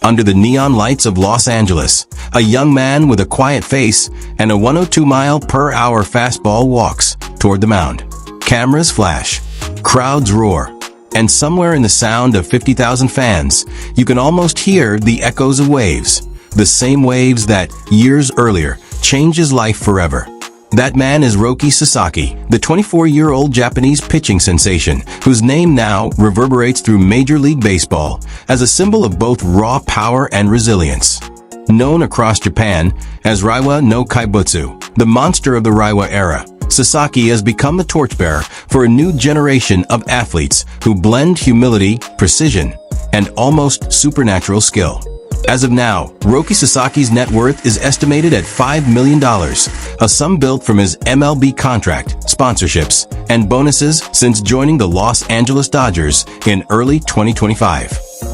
Under the neon lights of Los Angeles, a young man with a quiet face and a 102-mile-per-hour fastball walks toward the mound. Cameras flash, crowds roar, and somewhere in the sound of 50,000 fans, you can almost hear the echoes of waves. The same waves that, years earlier, changed his life forever. That man is Roki Sasaki, the 24-year-old Japanese pitching sensation, whose name now reverberates through Major League Baseball as a symbol of both raw power and resilience. Known across Japan as Reiwa no Kaibutsu, the monster of the Reiwa era, Sasaki has become the torchbearer for a new generation of athletes who blend humility, precision, and almost supernatural skill. As of now, Roki Sasaki's net worth is estimated at $5 million, a sum built from his MLB contract, sponsorships, and bonuses since joining the Los Angeles Dodgers in early 2025.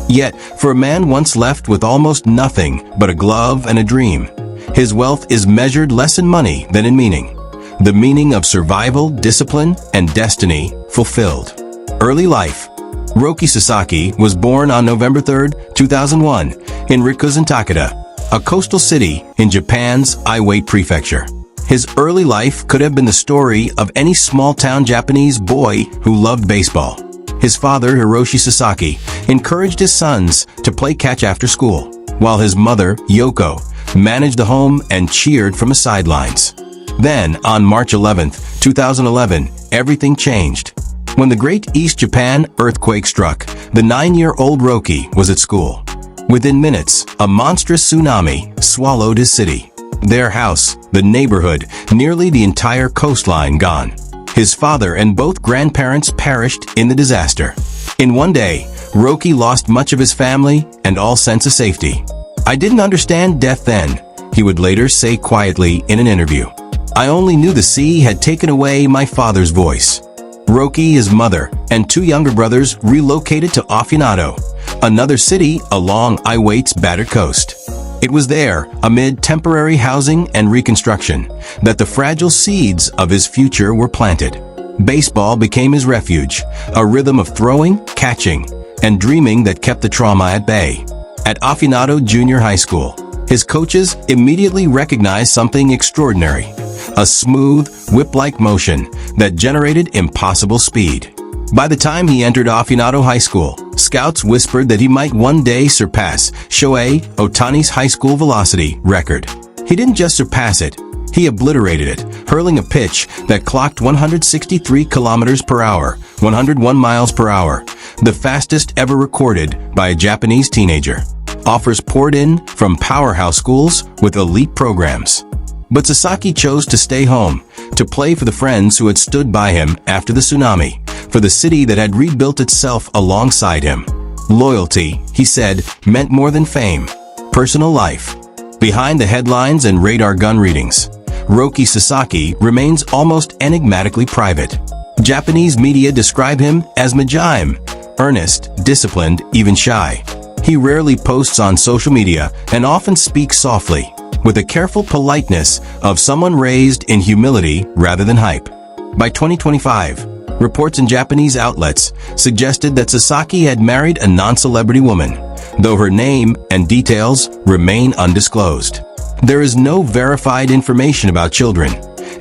Yet, for a man once left with almost nothing but a glove and a dream, his wealth is measured less in money than in meaning. The meaning of survival, discipline, and destiny fulfilled. Early life. Roki Sasaki was born on November 3, 2001, in Rikuzen, Takeda, a coastal city in Japan's Iwate Prefecture. His early life could have been the story of any small-town Japanese boy who loved baseball. His father, Hiroshi Sasaki, encouraged his sons to play catch after school, while his mother, Yoko, managed the home and cheered from the sidelines. Then, on March 11, 2011, everything changed. When the Great East Japan earthquake struck, the 9-year-old Roki was at school. Within minutes, a monstrous tsunami swallowed his city. Their house, the neighborhood, nearly the entire coastline gone. His father and both grandparents perished in the disaster. In one day, Roki lost much of his family and all sense of safety. "I didn't understand death then," he would later say quietly in an interview. "I only knew the sea had taken away my father's voice." Roki, his mother, and 2 younger brothers relocated to Afinato, another city along Iwate's battered coast. It was there, amid temporary housing and reconstruction, that the fragile seeds of his future were planted. Baseball became his refuge, a rhythm of throwing, catching, and dreaming that kept the trauma at bay. At Afinato Junior High School, his coaches immediately recognized something extraordinary: a smooth, whip-like motion that generated impossible speed. By the time he entered Afinato High School, scouts whispered that he might one day surpass Shohei Ohtani's high school velocity record. He didn't just surpass it, he obliterated it, hurling a pitch that clocked 163 kilometers per hour, 101 miles per hour, the fastest ever recorded by a Japanese teenager. Offers poured in from powerhouse schools with elite programs. But Sasaki chose to stay home, to play for the friends who had stood by him after the tsunami, for the city that had rebuilt itself alongside him. Loyalty, he said, meant more than fame. Personal life. Behind the headlines and radar gun readings, Roki Sasaki remains almost enigmatically private. Japanese media describe him as Majime, earnest, disciplined, even shy. He rarely posts on social media and often speaks softly, with a careful politeness of someone raised in humility rather than hype. By 2025, reports in Japanese outlets suggested that Sasaki had married a non-celebrity woman, though her name and details remain undisclosed. There is no verified information about children,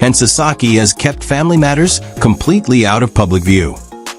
and Sasaki has kept family matters completely out of public view.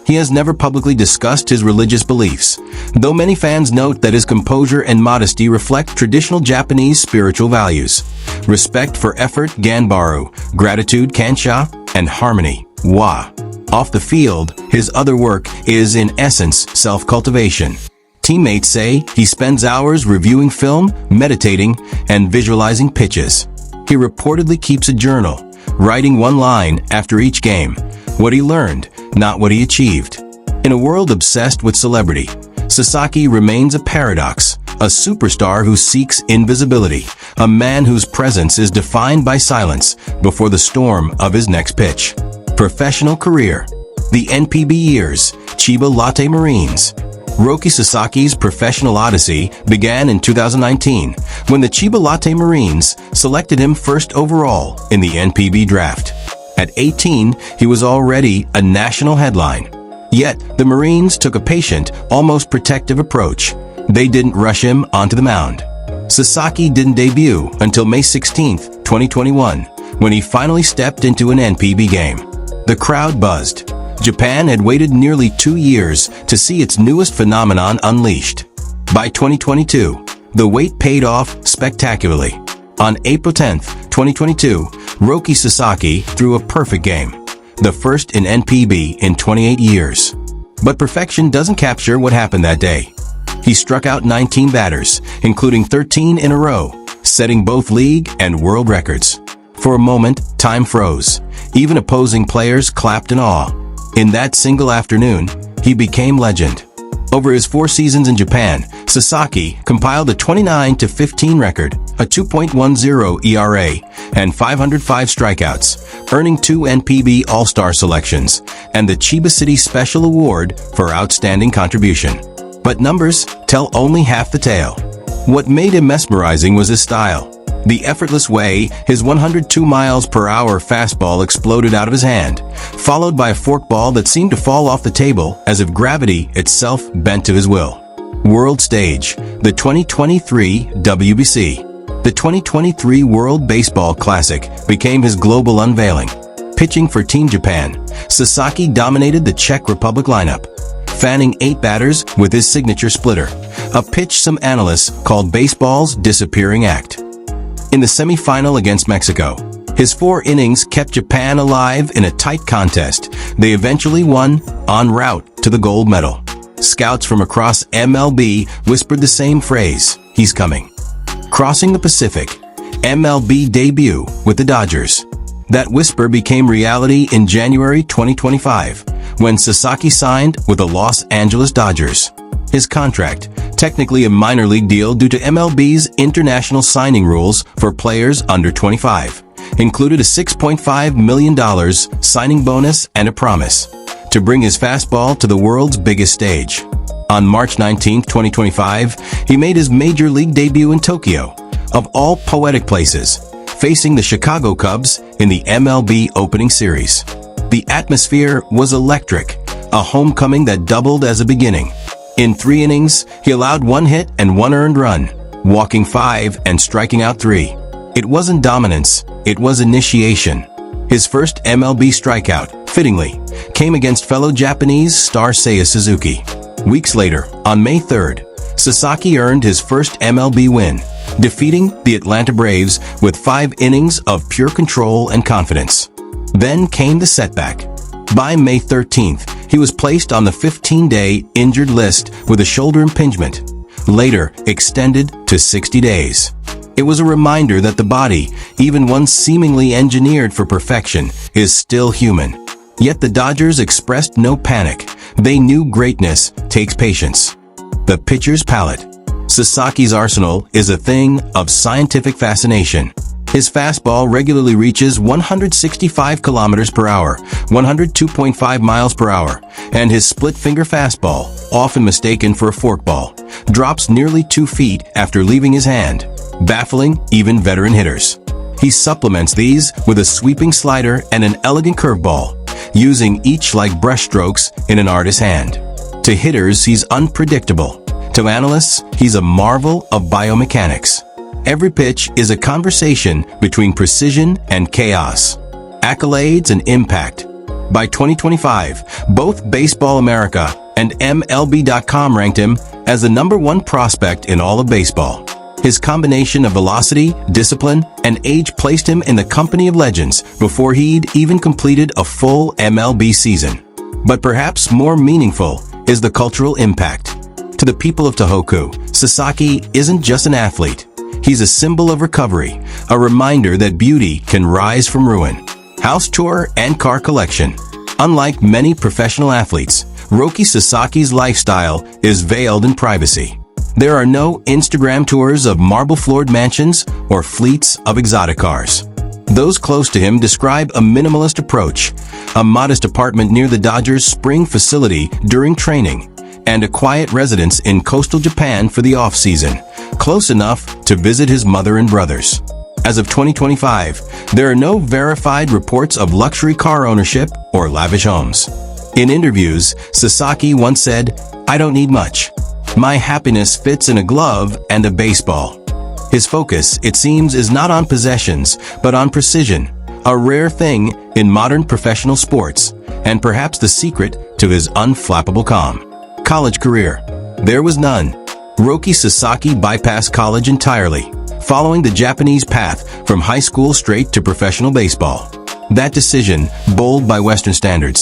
He has never publicly discussed his religious beliefs, though many fans note that his composure and modesty reflect traditional Japanese spiritual values: respect for effort, ganbaru, gratitude, kansha, and harmony, wa. Off the field, his other work is in essence self-cultivation. Teammates say he spends hours reviewing film, meditating, and visualizing pitches. He reportedly keeps a journal, writing one line after each game, what he learned, not what he achieved. In a world obsessed with celebrity, Sasaki remains a paradox, a superstar who seeks invisibility, a man whose presence is defined by silence before the storm of his next pitch. Professional career. The NPB years, Chiba Lotte Marines. Roki Sasaki's professional odyssey began in 2019 when the Chiba Lotte Marines selected him first overall in the NPB draft. At 18, he was already a national headline. Yet, the Marines took a patient, almost protective approach. They didn't rush him onto the mound. Sasaki didn't debut until May 16, 2021, when he finally stepped into an NPB game. The crowd buzzed. Japan had waited nearly 2 years to see its newest phenomenon unleashed. By 2022, the wait paid off spectacularly. On April 10, 2022, Roki Sasaki threw a perfect game, the first in NPB in 28 years. But perfection doesn't capture what happened that day. He struck out 19 batters, including 13 in a row, setting both league and world records. For a moment, time froze. Even opposing players clapped in awe. In that single afternoon, he became legend. Over his 4 seasons in Japan, Sasaki compiled a 29-15 record, a 2.10 ERA, and 505 strikeouts, earning 2 NPB All-Star selections and the Chiba City Special Award for Outstanding Contribution. But numbers tell only half the tale. What made him mesmerizing was his style. The effortless way his 102 miles per hour fastball exploded out of his hand, followed by a forkball that seemed to fall off the table as if gravity itself bent to his will. World Stage, the 2023 WBC. The 2023 World Baseball Classic became his global unveiling. Pitching for Team Japan, Sasaki dominated the Czech Republic lineup, fanning 8 batters with his signature splitter, a pitch some analysts called baseball's disappearing act. In the semifinal against Mexico, his 4 innings kept Japan alive in a tight contest. They eventually won, en route to the gold medal. Scouts from across MLB whispered the same phrase, "He's coming." Crossing the Pacific, MLB debut with the Dodgers. That whisper became reality in January 2025, when Sasaki signed with the Los Angeles Dodgers. His contract, technically a minor league deal due to MLB's international signing rules for players under 25, included a $6.5 million signing bonus and a promise to bring his fastball to the world's biggest stage. On March 19, 2025, he made his major league debut in Tokyo, of all poetic places, facing the Chicago Cubs in the MLB opening series. The atmosphere was electric, a homecoming that doubled as a beginning. In 3 innings, he allowed 1 hit and 1 earned run, walking 5 and striking out 3. It wasn't dominance, it was initiation. His first MLB strikeout, fittingly, came against fellow Japanese star Seiya Suzuki. Weeks later, on May 3rd, Sasaki earned his first MLB win, defeating the Atlanta Braves with 5 innings of pure control and confidence. Then came the setback. By May 13th, he was placed on the 15-day injured list with a shoulder impingement, later extended to 60 days. It was a reminder that the body, even one seemingly engineered for perfection, is still human. Yet the Dodgers expressed no panic. They knew greatness takes patience. The pitcher's palate. Sasaki's arsenal is a thing of scientific fascination. His fastball regularly reaches 165 kilometers per hour, 102.5 miles per hour, and his split-finger fastball, often mistaken for a forkball, drops nearly 2 feet after leaving his hand, baffling even veteran hitters. He supplements these with a sweeping slider and an elegant curveball, using each like brushstrokes in an artist's hand. To hitters, he's unpredictable. To analysts, he's a marvel of biomechanics. Every pitch is a conversation between precision and chaos, accolades and impact. By 2025, both Baseball America and MLB.com ranked him as the #1 prospect in all of baseball. His combination of velocity, discipline, and age placed him in the company of legends before he'd even completed a full MLB season. But perhaps more meaningful is the cultural impact. To the people of Tohoku, Sasaki isn't just an athlete. He's a symbol of recovery, a reminder that beauty can rise from ruin. House tour and car collection. Unlike many professional athletes, Roki Sasaki's lifestyle is veiled in privacy. There are no Instagram tours of marble-floored mansions or fleets of exotic cars. Those close to him describe a minimalist approach, a modest apartment near the Dodgers' spring facility during training, and a quiet residence in coastal Japan for the off-season, close enough to visit his mother and brothers. As of 2025, there are no verified reports of luxury car ownership or lavish homes. In interviews, Sasaki once said, "I don't need much. My happiness fits in a glove and a baseball. His focus, it seems, is not on possessions, but on precision, a rare thing in modern professional sports, and perhaps the secret to his unflappable calm. College career. There was none. Roki Sasaki bypassed college entirely, following the Japanese path from high school straight to professional baseball. That decision, bold by Western standards,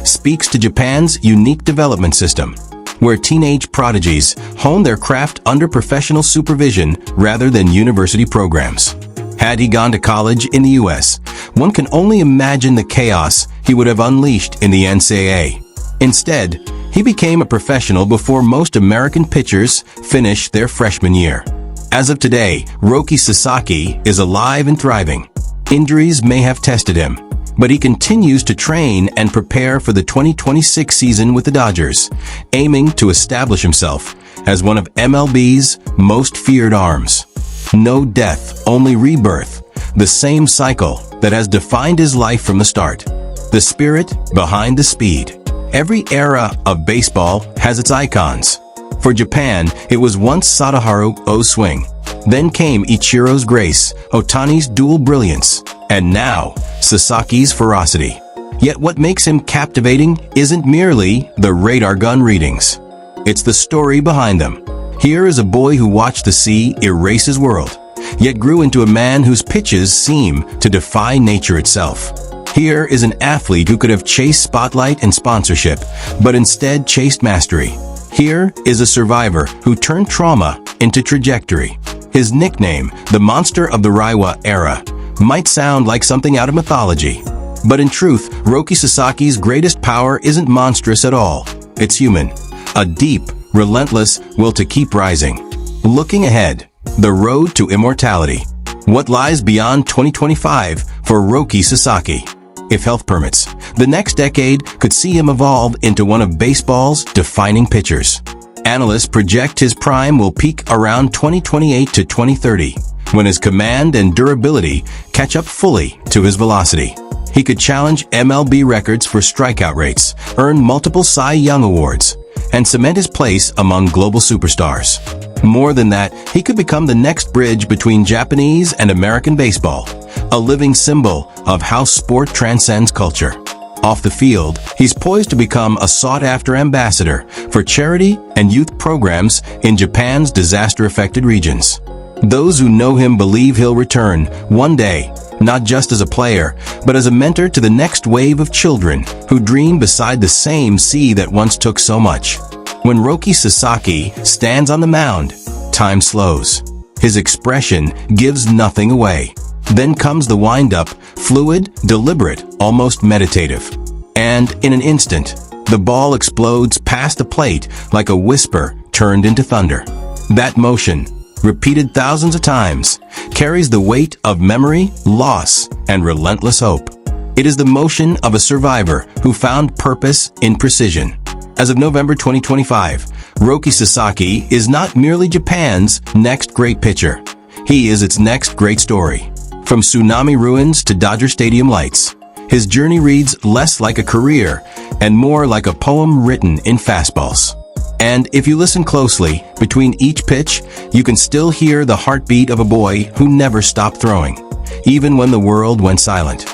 speaks to Japan's unique development system, where teenage prodigies hone their craft under professional supervision rather than university programs. Had he gone to college in the US, one can only imagine the chaos he would have unleashed in the NCAA. Instead, he became a professional before most American pitchers finished their freshman year. As of today, Roki Sasaki is alive and thriving. Injuries may have tested him, but he continues to train and prepare for the 2026 season with the Dodgers, aiming to establish himself as one of MLB's most feared arms. No death, only rebirth, the same cycle that has defined his life from the start. The spirit behind the speed. Every era of baseball has its icons. For Japan, it was once Sadaharu's swing. Then came Ichiro's grace, Ohtani's dual brilliance, and now Sasaki's ferocity. Yet what makes him captivating isn't merely the radar gun readings. It's the story behind them. Here is a boy who watched the sea erase his world, yet grew into a man whose pitches seem to defy nature itself. Here is an athlete who could have chased spotlight and sponsorship, but instead chased mastery. Here is a survivor who turned trauma into trajectory. His nickname, the Monster of the Reiwa era, might sound like something out of mythology. But in truth, Roki Sasaki's greatest power isn't monstrous at all. It's human. A deep, relentless will to keep rising. Looking ahead, the road to immortality. What lies beyond 2025 for Roki Sasaki? If health permits, the next decade could see him evolve into one of baseball's defining pitchers. Analysts project his prime will peak around 2028 to 2030, when his command and durability catch up fully to his velocity. He could challenge MLB records for strikeout rates, earn multiple Cy Young awards, and cement his place among global superstars. More than that, he could become the next bridge between Japanese and American baseball, a living symbol of how sport transcends culture. Off the field, he's poised to become a sought-after ambassador for charity and youth programs in Japan's disaster-affected regions. Those who know him believe he'll return one day, not just as a player, but as a mentor to the next wave of children who dream beside the same sea that once took so much. When Roki Sasaki stands on the mound, time slows. His expression gives nothing away. Then comes the wind-up, fluid, deliberate, almost meditative. And in an instant, the ball explodes past the plate like a whisper turned into thunder. That motion, repeated thousands of times, carries the weight of memory, loss, and relentless hope. It is the motion of a survivor who found purpose in precision. As of November 2025, Roki Sasaki is not merely Japan's next great pitcher. He is its next great story. From tsunami ruins to Dodger Stadium lights, his journey reads less like a career and more like a poem written in fastballs. And if you listen closely, between each pitch, you can still hear the heartbeat of a boy who never stopped throwing, even when the world went silent.